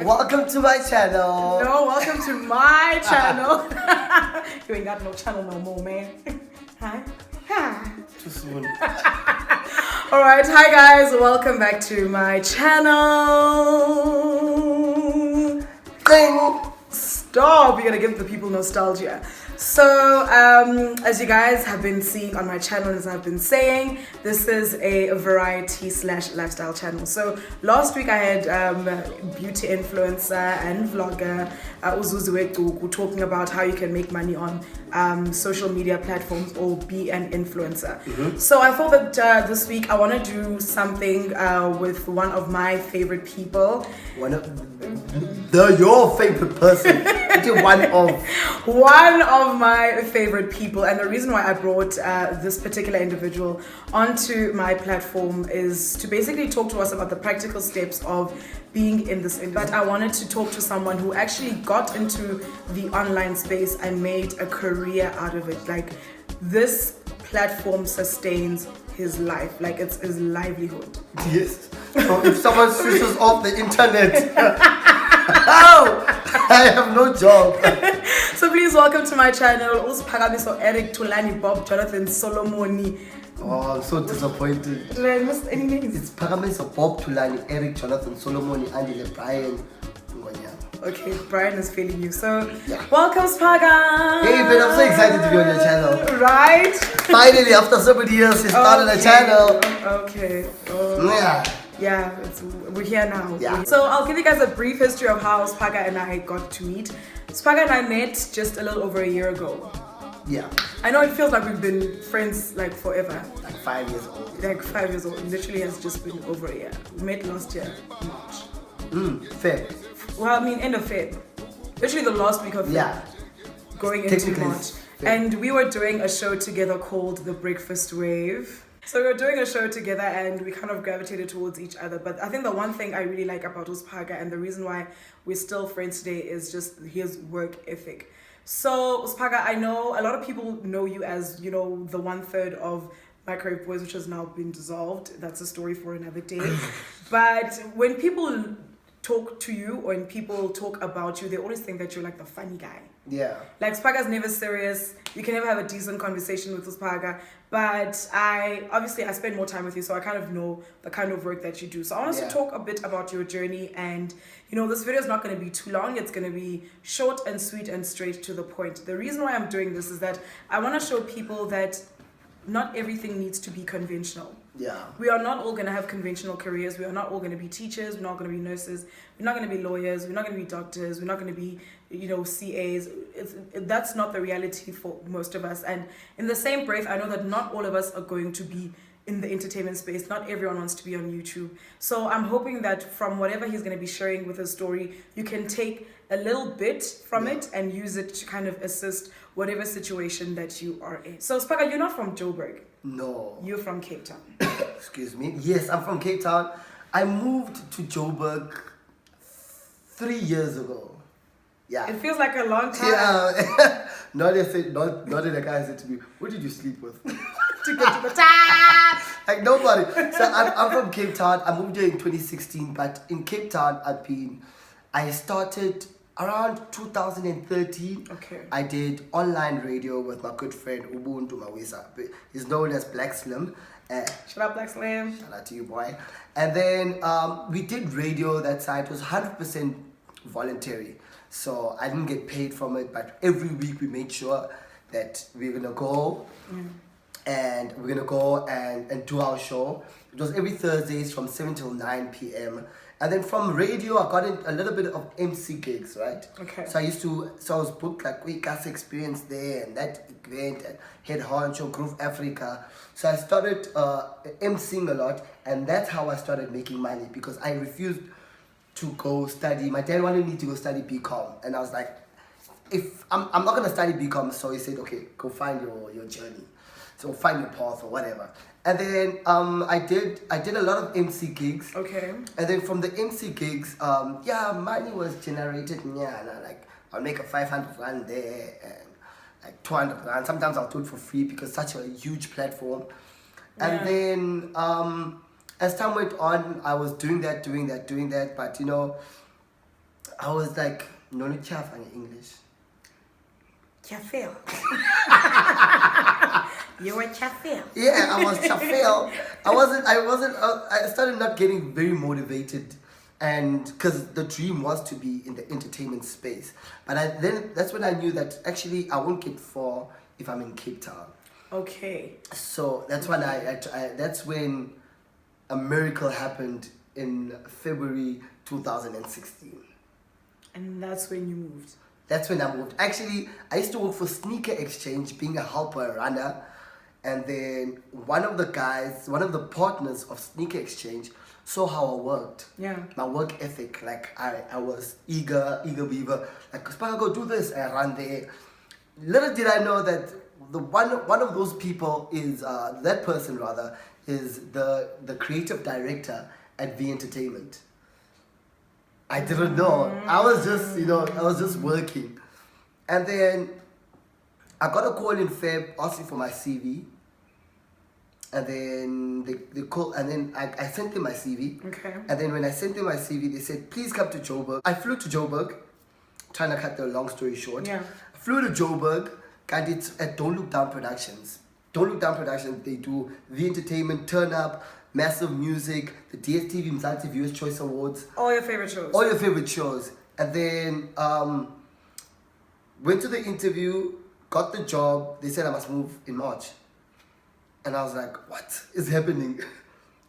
Welcome to my channel. No, welcome to my channel. You ain't got no channel no more, man. Hi. Too soon. Alright, hi guys, welcome back to my channel. Ding. Stop, we're gonna give the people nostalgia. So, as you guys have been seeing on my channel, as I've been saying, this is a variety / lifestyle channel. So, last week I had beauty influencer and vlogger Uzuziwe Tuku talking about how you can make money on social media platforms or be an influencer. So, I thought that this week I want to do something with one of my favorite people. Your favorite person. One of my favorite people, and the reason why I brought this particular individual onto my platform is to basically talk to us about the practical steps of being in this industry. But I wanted to talk to someone who actually got into the online space and made a career out of it. Like, this platform sustains his life, like it's his livelihood. Yes. So if someone switches off the internet, oh, I have no job. So please welcome to my channel, Sphaka, Eric, Tulani, Bob, Jonathan, Solomoni. Oh, I'm so disappointed. Did I miss any names? It's Paramesa, Bob, Tulani, Eric, Jonathan, Solomoni, Andy, Brian. Okay, Brian is failing you. So, yeah. Welcome, Sphaka. Hey, Ben, I'm so excited to be on your channel. Right? Finally, after so many years, you started a channel. Okay. Yeah, we're here now. Yeah. So I'll give you guys a brief history of how Sphaka and I got to meet. Sphaka and I met just a little over a year ago. Yeah. I know it feels like we've been friends like forever. Like 5 years old. Like 5 years old. It literally has just been over a year. We met last year, March. Fair. Well, I mean, end of Feb. Literally the last week of Feb. Yeah. Going into March. And we were doing a show together called The Breakfast Wave. So we were doing a show together and we kind of gravitated towards each other. But I think the one thing I really like about Sphaka and the reason why we're still friends today is just his work ethic. So Sphaka, I know a lot of people know you as, you know, the 1/3 of Microwave Boys, which has now been dissolved. That's a story for another day. But when people talk to you or when people talk about you, they always think that you're like the funny guy. Yeah. Like, Sphaka's never serious. You can never have a decent conversation with Sphaka. But I spend more time with you, so I kind of know the kind of work that you do. So I want us to talk a bit about your journey. And, you know, this video is not going to be too long. It's going to be short and sweet and straight to the point. The reason why I'm doing this is that I want to show people that not everything needs to be conventional. Yeah. We are not all going to have conventional careers. We are not all going to be teachers. We're not going to be nurses. We're not going to be lawyers. We're not going to be doctors. We're not going to be, you know, CAs. That's not the reality for most of us. And in the same breath, I know that not all of us are going to be in the entertainment space. Not everyone wants to be on YouTube. So I'm hoping that from whatever he's going to be sharing with his story, you can take a little bit from it and use it to kind of assist whatever situation that you are in. So Sphaka, you're not from Joburg. No. You're from Cape Town. Excuse me. Yes, I'm from Cape Town. I moved to Joburg 3 years ago. Yeah. It feels like a long time. Yeah. Not a guy said to me, "Who did you sleep with?" To get to the top. Like, nobody. So I'm from Cape Town. I moved here in 2016, but in Cape Town I started around 2013. Okay. I did online radio with my good friend Ubuntu Mawisa. He's known as Black Slim. Shut up, Black Slim. Shout out to you, boy. And then we did radio that side. It was 100% voluntary. So I didn't get paid from it, but every week we made sure that we're going to go and we're going to go and do our show. It was every Thursdays from 7 till 9 p.m. And then from radio, I got in a little bit of MC gigs, right? Okay. So I was booked like Gas Experience there and that event and Head Honcho, Groove Africa. So I started MCing a lot, and that's how I started making money because I refused to go study. My dad wanted me to go study BCom, and I was like, if I'm not gonna study BCom, so he said, okay, go find your journey. So find your path or whatever. And then I did a lot of MC gigs. Okay. And then from the MC gigs, money was generated. Yeah, like I'll make a 500 rand there and like 200 rand. Sometimes I'll do it for free because such a huge platform. And then as time went on, I was doing that. But you know, I was like, no, no, chaff in English. Chafel. You were Chafel. Yeah, I was chafel. I started not getting very motivated, and because the dream was to be in the entertainment space. But then that's when I knew that actually I won't get far if I'm in Cape Town. Okay. So that's when that's when a miracle happened in February 2016. And that's when you moved. That's when I moved. Actually, I used to work for Sneaker Exchange, being a helper, a runner. And then one of the partners of Sneaker Exchange saw how I worked. Yeah. My work ethic, like I was eager beaver. Like, Sphaka, go do this. I ran there. Little did I know that the one of those people is that person rather is the creative director at V Entertainment. I didn't know. I was just working. And then I got a call in Feb asking for my CV. And then they called, and then I sent them my CV. Okay. And then when I sent them my CV, they said, please come to Joburg. I flew to Joburg, trying to cut the long story short. Yeah. I flew to Joburg, and it's at Don't Look Down Productions. Don't Look Down Productions, they do the entertainment, turn up, massive music, the DSTV Mzansi Viewers Choice Awards. All your favorite shows. All your favorite shows. And then went to the interview, got the job. They said I must move in March. And I was like, what is happening?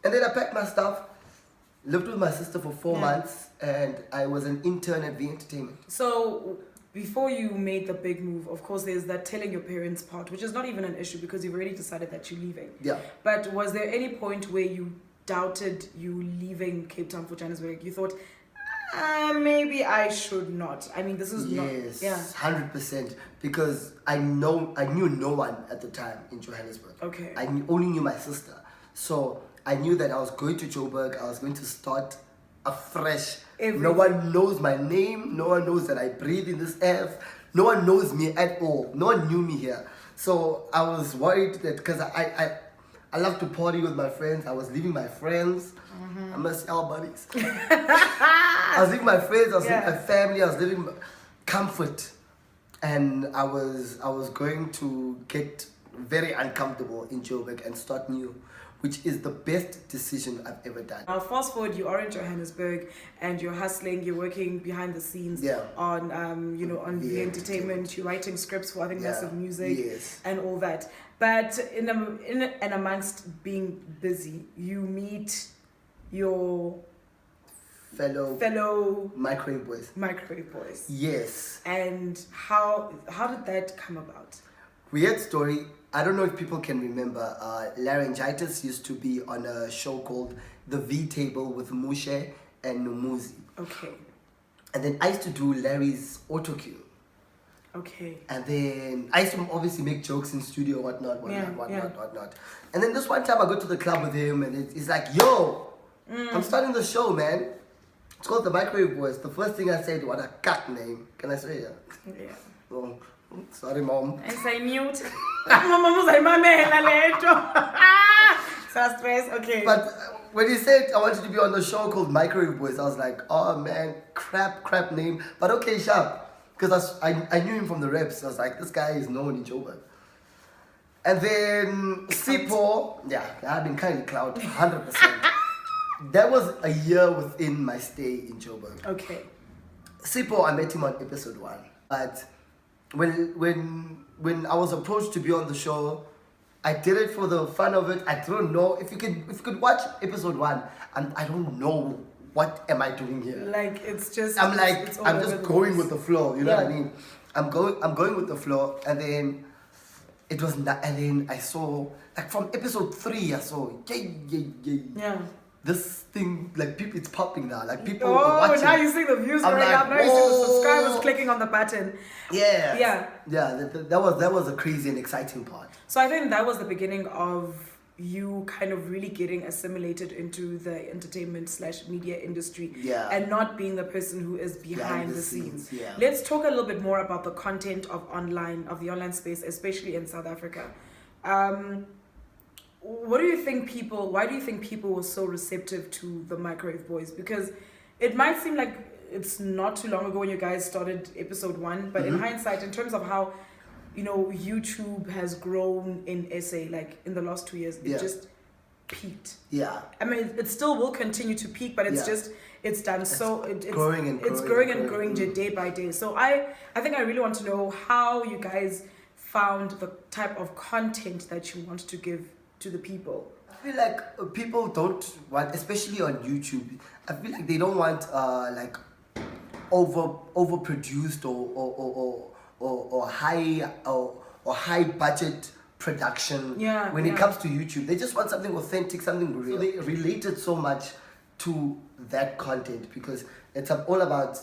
And then I packed my stuff, lived with my sister for 4 months, and I was an intern at V Entertainment. So before you made the big move, of course, there's that telling your parents part, which is not even an issue because you've already decided that you're leaving. Yeah. But was there any point where you doubted you leaving Cape Town for Johannesburg? You thought, maybe I should not. I mean, this is not... Yes, 100%. Because I knew no one at the time in Johannesburg. Okay. I only knew my sister. So I knew that I was going to Joburg. I was going to start afresh. Everything. No one knows my name. No one knows that I breathe in this earth. No one knows me at all. No one knew me here. So I was worried that because I love to party with my friends. I was leaving my friends. I miss our buddies. I was leaving my friends. I was leaving my family. I was living comfort. And I was going to get very uncomfortable in Joburg and start new, which is the best decision I've ever done. Now, fast forward, you are in Johannesburg and you're hustling, you're working behind the scenes on, on the entertainment, you're writing scripts for, I think, massive music and all that. But in and amongst being busy, you meet your fellow microwave boys. Yes. And how did that come about? Weird story. I don't know if people can remember. Laryngitis used to be on a show called The V Table with Mushe and Numuzi. Okay. And then I used to do Larry's autocue. Okay. And then I used to obviously make jokes in studio, whatnot. And then this one time I go to the club with him and it's like, yo, I'm starting the show, man. It's called The Microwave Boys. The first thing I said, what a cat name. Can I say it? Yeah. Oh, sorry, mom. I say mute. Mama say so stress. Okay. But when he said I wanted to be on the show called Microwave Boys, I was like, oh man, crap name. But okay, sharp. Because I knew him from the reps. I was like, this guy is known in Joburg. And then Sipo, I've been kind of cloud 100%. That was a year within my stay in Joburg. Okay. Sipo, I met him on episode 1. But when I was approached to be on the show, I did it for the fun of it. I don't know if you could watch episode 1, and I don't know what am I doing here. Like it's just I'm just going with the flow. You know what I mean? I'm going with the flow, and then it was and then I saw like from episode 3 I saw this thing, like people, it's popping now. Like people are watching. Now you see the views going up. Now you see the subscribers clicking on the button. Yeah. That was a crazy and exciting part. So I think that was the beginning of you kind of really getting assimilated into the entertainment/media industry. Yeah. And not being the person who is behind the scenes. Yeah. Let's talk a little bit more about the content of the online space, especially in South Africa. Why do you think people were so receptive to the Microwave Boys? Because it might seem like it's not too long ago when you guys started episode 1, but in hindsight, in terms of how, YouTube has grown in SA, like in the last 2 years, it just peaked. Yeah. I mean, it still will continue to peak, but it's it's done. It's growing and growing day by day. So I think I really want to know how you guys found the type of content that you want to give to the people. I feel like people don't want, especially on YouTube, I feel like they don't want like overproduced or high budget production. When it comes to YouTube, they just want something authentic, something real. They related so much to that content because it's all about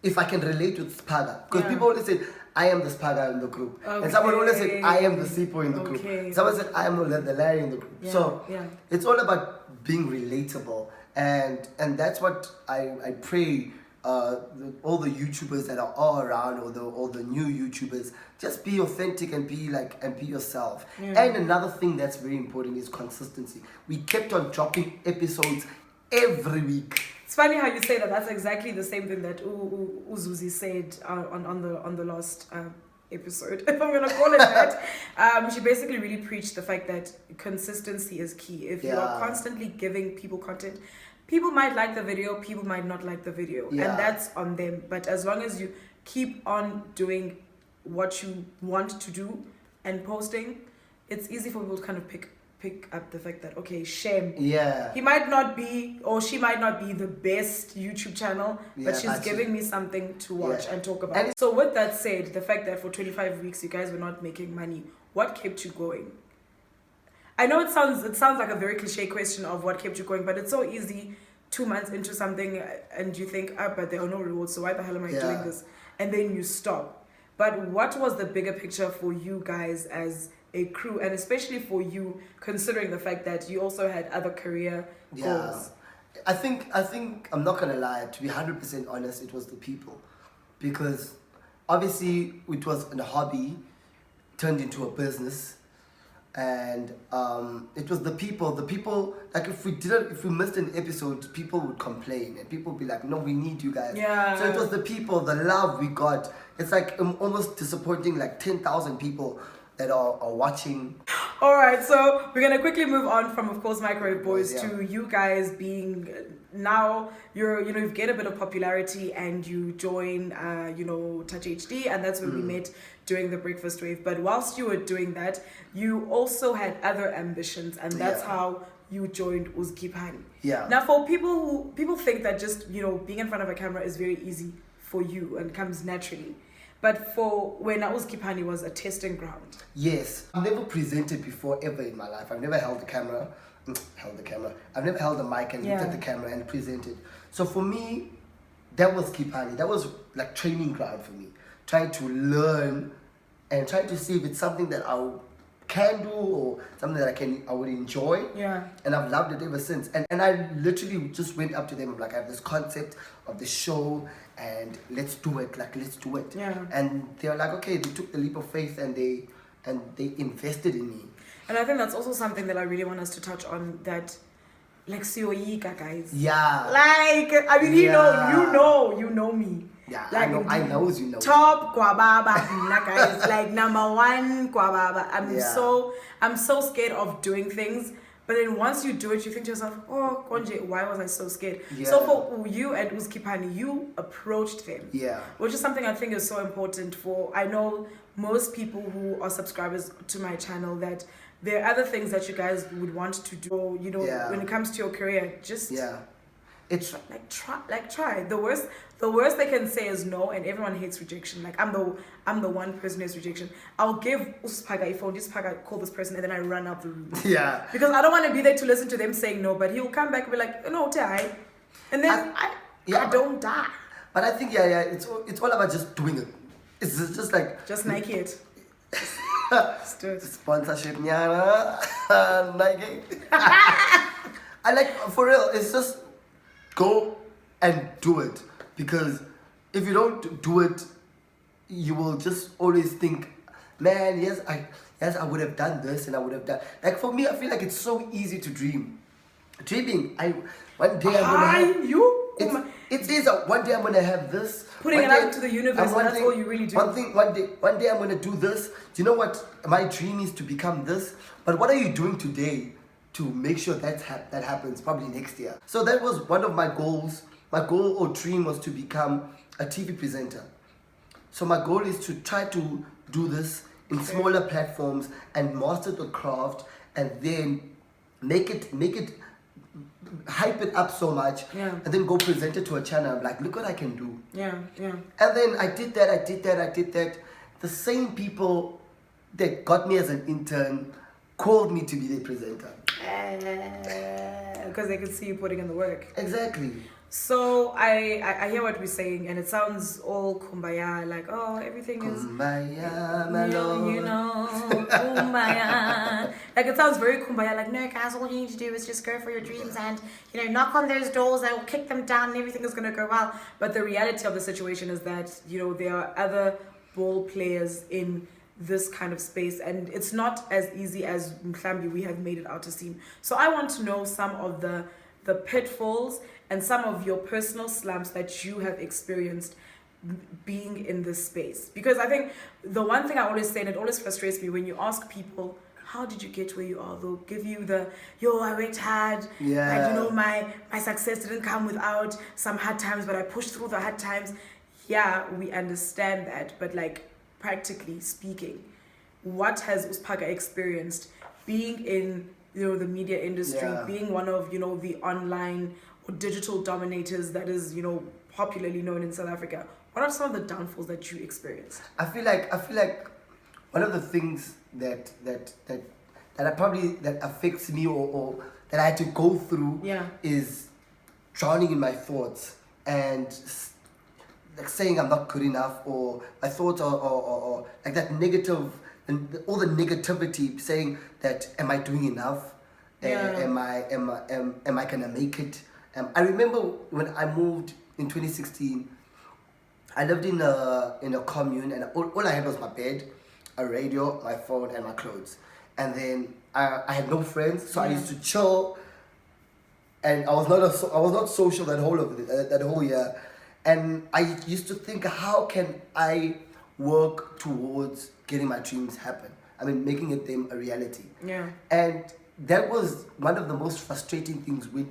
if I can relate with Sphaka. Because people always say, I am the Sphaka in the group. And someone always said, I am the Sipo in the group. Someone said, I am the Larry in the group. So it's all about being relatable. And that's what I pray all the YouTubers that are all around, or the new YouTubers, just be authentic and be yourself. And another thing that's very important is consistency. We kept on dropping episodes every week. It's funny how you say that. That's exactly the same thing that Uzuzi said on the last episode, if I'm gonna call it that. She basically really preached the fact that consistency is key. If you are constantly giving people content, people might like the video, people might not like the video, and that's on them. But as long as you keep on doing what you want to do and posting, it's easy for people to kind of pick up the fact that, okay, Shem, he might not be, or she might not be the best YouTube channel, but she's giving me something to watch and talk about. And so with that said, the fact that for 25 weeks you guys were not making money, what kept you going? I know it sounds like a very cliche question of what kept you going, but it's so easy 2 months into something and you think, but there are no rewards, so why the hell am I doing this? And then you stop. But what was the bigger picture for you guys as a crew, and especially for you, considering the fact that you also had other career goals? I think I'm not gonna lie, to be 100% honest, it was the people. Because obviously it was a hobby turned into a business. And it was the people, like if we missed an episode, people would complain and people would be like, no, we need you guys. So it was the people, the love we got. It's like almost disappointing, like 10,000 people that are watching. All right, so we're gonna quickly move on from, of course, Microwave Boys to you guys being now you've gained a bit of popularity and you join Touch HD, and that's when we met during the Breakfast Wave. But whilst you were doing that, you also had other ambitions, and that's how you joined Uzkiphani. Now, for people think that just being in front of a camera is very easy for you and comes naturally. But for when Uzkiphani was a testing ground. Yes. I've never presented before ever in my life. I've never held the camera. I've never held a mic and looked at the camera and presented. So for me, that was Kiphani. That was like training ground for me. Trying to learn and trying to see if it's something that I can do or something that I would enjoy. And I've loved it ever since. And I literally just went up to them. I'm like, I have this concept of the show and let's do it. And they're like, okay, they took the leap of faith and they invested in me. And I think that's also something that I really want us to touch on, that like Sioyika, guys. Like, I mean, you know me. Like, I know you know. Top Kwababa, guys. Like number one Kwababa. I'm so scared of doing things. But then once you do it, you think to yourself, oh, Konje, why was I so scared? So for you and Uzkiphani, you approached them. Which is something I think is so important for, I know most people who are subscribers to my channel, that there are other things that you guys would want to do, when it comes to your career, just it's try. The worst they can say is no, and everyone hates rejection. Like I'm the one person who hates rejection. I'll give Sphaka a phone, Sphaka, call this person, and then I run out the room. Because I don't want to be there to listen to them saying no, but he'll come back and be like, no, die. And then I don't die. But I think it's all about just doing it. It's just like just Nike it. Just do it. Sponsorship nyana Nike. I like, for real, it's just go and do it, because if you don't do it, you will just always think, man, yes I would have done this and I would have done, like, for me, I feel like it's so easy to dream. Dreaming, one day I'm gonna have, you It is one day I'm gonna have this. Putting it out to the universe, and that's all you really do. One day I'm gonna do this. Do you know what? My dream is to become this. But what are you doing today to make sure that happens? Probably next year. So that was one of my goals. My goal or dream was to become a TV presenter. So my goal is to try to do this in smaller platforms and master the craft, and then make it hype it up so much, and then go present it to a channel. I'm like, look what I can do. And then I did that. The same people that got me as an intern called me to be the presenter. Because they could see you putting in the work. Exactly. So I hear what we're saying, and it sounds all kumbaya, like, oh, everything is kumbaya, my lord. You know, kumbaya. Like, it sounds very kumbaya, like, no, guys, all you need to do is just go for your dreams and, you know, knock on those doors, I will kick them down and everything is going to go well. But the reality of the situation is that, you know, there are other ball players in this kind of space, and it's not as easy as Mhlambi we have made it out to seem. So I want to know some of the pitfalls and some of your personal slumps that you have experienced being in this space. Because I think the one thing I always say, and it always frustrates me, when you ask people, how did you get where you are? They'll give you I worked hard. And you know, my success didn't come without some hard times, but I pushed through the hard times. Yeah, we understand that. But like, practically speaking, what has Sphaka experienced being in, you know, the media industry, being one of, you know, the online or digital dominators that is, you know, popularly known in South Africa? What are some of the downfalls that you experienced? I feel like one of the things that affects me or that I had to go through is drowning in my thoughts and like saying I'm not good enough, or my thoughts or like that negative, and all the negativity saying that, am I doing enough? Am I gonna make it? I remember when I moved in 2016, I lived in a commune, and all I had was my bed, a radio, my phone, and my clothes. And then I had no friends, so I used to chill, and I was not social that whole year. And I used to think, how can I work towards getting my dreams happen? I mean, making them a reality. And that was one of the most frustrating things, with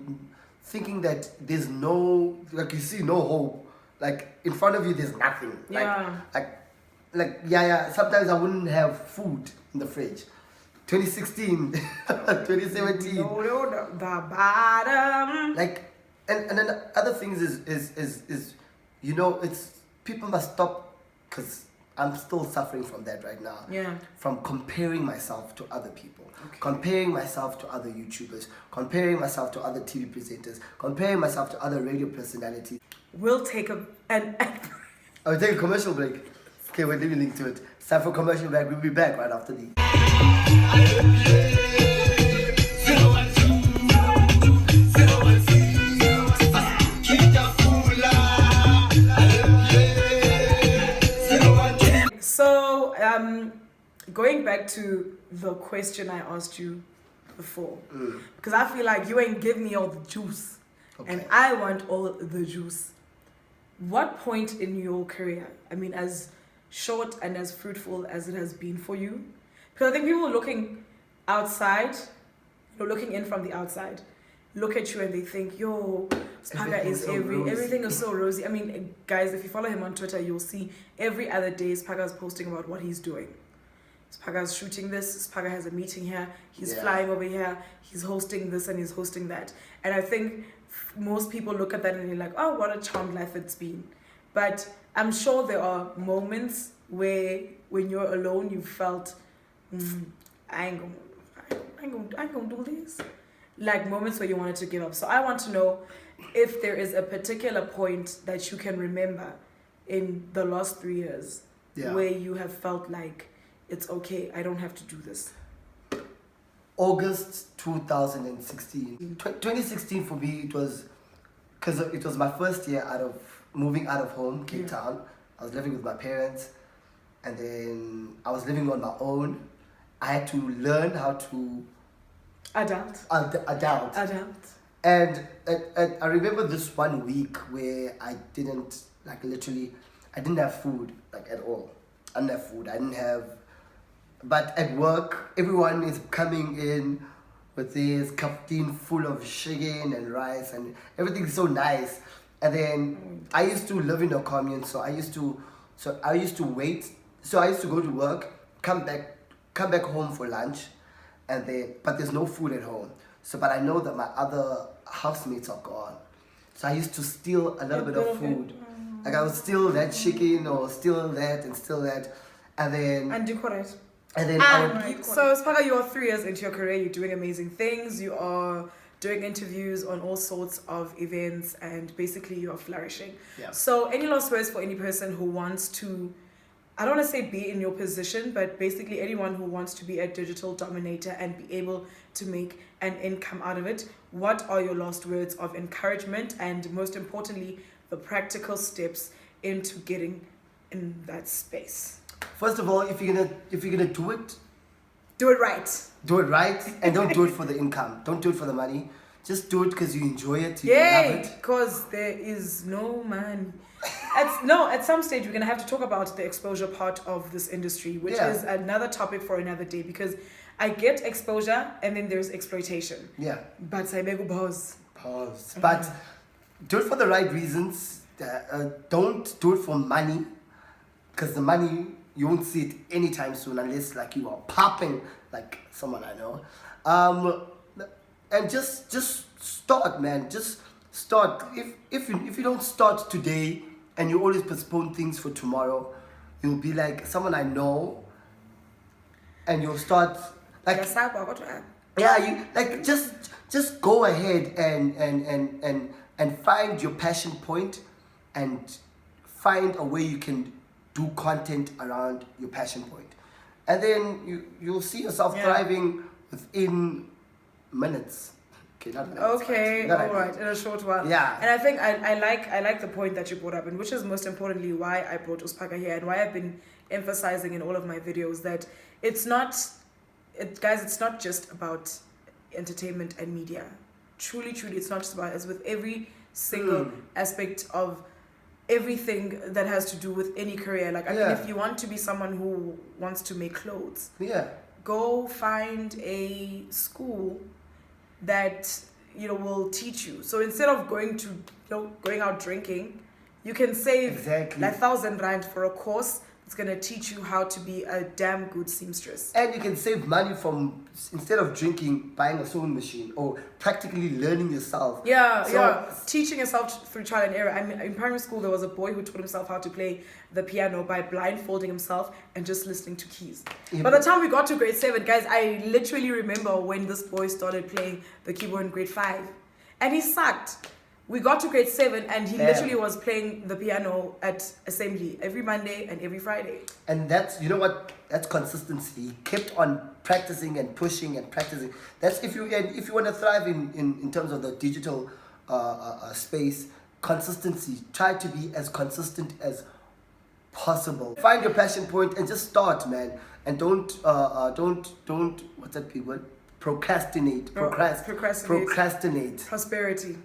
thinking that there's no, like, you see no hope. Like, in front of you, there's nothing. Sometimes I wouldn't have food in the fridge. 2016, 2017. The bottom. Like, and then the other things is you know, it's, people must stop, because I'm still suffering from that right now. From comparing myself to other people, comparing myself to other YouTubers, comparing myself to other TV presenters, comparing myself to other radio personalities. We'll take I'll take a commercial break. Okay, we're leaving link to it. It's time for commercial break. We'll be back right after these. So, going back to the question I asked you before, because I feel like you ain't give me all the juice, and I want all the juice. What point in your career, I mean, as short and as fruitful as it has been for you, because I think people looking outside, looking in from the outside, look at you and they think, yo, Sphaka is everything is so rosy. I mean, guys, if you follow him on Twitter, you'll see every other day Sphaka is posting about what he's doing. Sphaka is shooting this, Sphaka has a meeting here, he's flying over here, he's hosting this and he's hosting that. And I think most people look at that and they're like, oh, what a charmed life it's been. But I'm sure there are moments where, when you're alone, you felt, I ain't gonna do this. Like moments where you wanted to give up. So I want to know if there is a particular point that you can remember in the last 3 years where you have felt like, it's okay, I don't have to do this. August 2016. 2016 for me, it was, because it was my first year moving out of home, Cape Town. I was living with my parents, and then I was living on my own. I had to learn how to Adult. And I remember this one week where I didn't, like literally, I didn't have food, like at all. I didn't have food. I didn't have, but at work, everyone is coming in with this kaftin full of chicken and rice and everything's so nice. And then I used to live in a commune, so I used to wait. So I used to go to work, come back home for lunch, and then, but there's no food at home. So, but I know that my other housemates are gone. So I used to steal a little bit of food. Like I would steal that chicken or steal that and steal that. And then... And decorate. And then I would... So, Sphaka, you are 3 years into your career. You're doing amazing things. You are doing interviews on all sorts of events. And basically, you are flourishing. Yeah. So, any last words for any person who wants to... I don't want to say be in your position, but basically anyone who wants to be a digital dominator and be able to make an income out of it. What are your last words of encouragement and most importantly, the practical steps into getting in that space? First of all, if you're gonna do it, do it right. Do it right, and don't do it for the income. Don't do it for the money. Just do it because you enjoy it. You Yeah, love it. because there is no money. At some stage we're gonna have to talk about the exposure part of this industry, which is another topic for another day, because I get exposure and then there's exploitation. Yeah. But I make pause. But do it for the right reasons. Don't do it for money, because the money you won't see it anytime soon unless like you are popping like someone I know. And just start, man. Just start. If you don't start today and you always postpone things for tomorrow, you'll be like someone I know, and you'll start like you like just go ahead and find your passion point and find a way you can do content around your passion point, and then you'll see yourself thriving within minutes. Okay, not minutes. Okay, all right, in a short while. Yeah. And I think I like the point that you brought up, and which is most importantly why I brought Sphaka here and why I've been emphasizing in all of my videos that it's not just about entertainment and media. Truly, it's not just about, as with every single aspect of everything that has to do with any career. Like, I mean, if you want to be someone who wants to make clothes, go find a school that will teach you. So instead of going out drinking, you can save like 1,000 rand for a course. It's gonna teach you how to be a damn good seamstress. And you can save money from, instead of drinking, buying a sewing machine or practically learning yourself. Teaching yourself through trial and error. I mean, in primary school, there was a boy who taught himself how to play the piano by blindfolding himself and just listening to keys. By the time we got to grade 7, guys, I literally remember when this boy started playing the keyboard in grade 5. And he sucked. We got to grade 7 and he literally was playing the piano at assembly every Monday and every Friday. And that's, you know what, that's consistency. He kept on practicing and pushing and practicing. That's if you want to thrive in terms of the digital space, consistency. Try to be as consistent as possible. Find your passion point and just start, man. And don't what's that big word? Procrastinate. Procrastinate. Prosperity.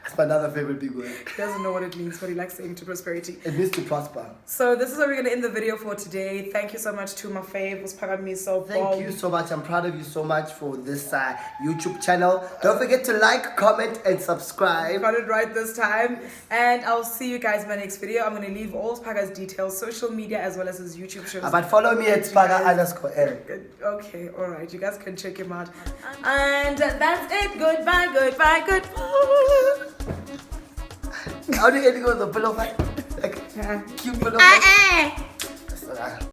It's my another favorite big word. He doesn't know what it means, but he likes saying to prosperity. It means to prosper. So this is where we're going to end the video for today. Thank you so much to my fave, Sphaka. Thank you so much. I'm proud of you so much for this YouTube channel. Don't forget to like, comment, and subscribe. Got it right this time. And I'll see you guys in my next video. I'm going to leave all Sphaka's details, social media, as well as his YouTube shows. But follow me at Sphaka_L. Okay, alright. You guys can check him out. And that's it. Goodbye. How do you end it with a pillow fight? Like, cute pillow fight?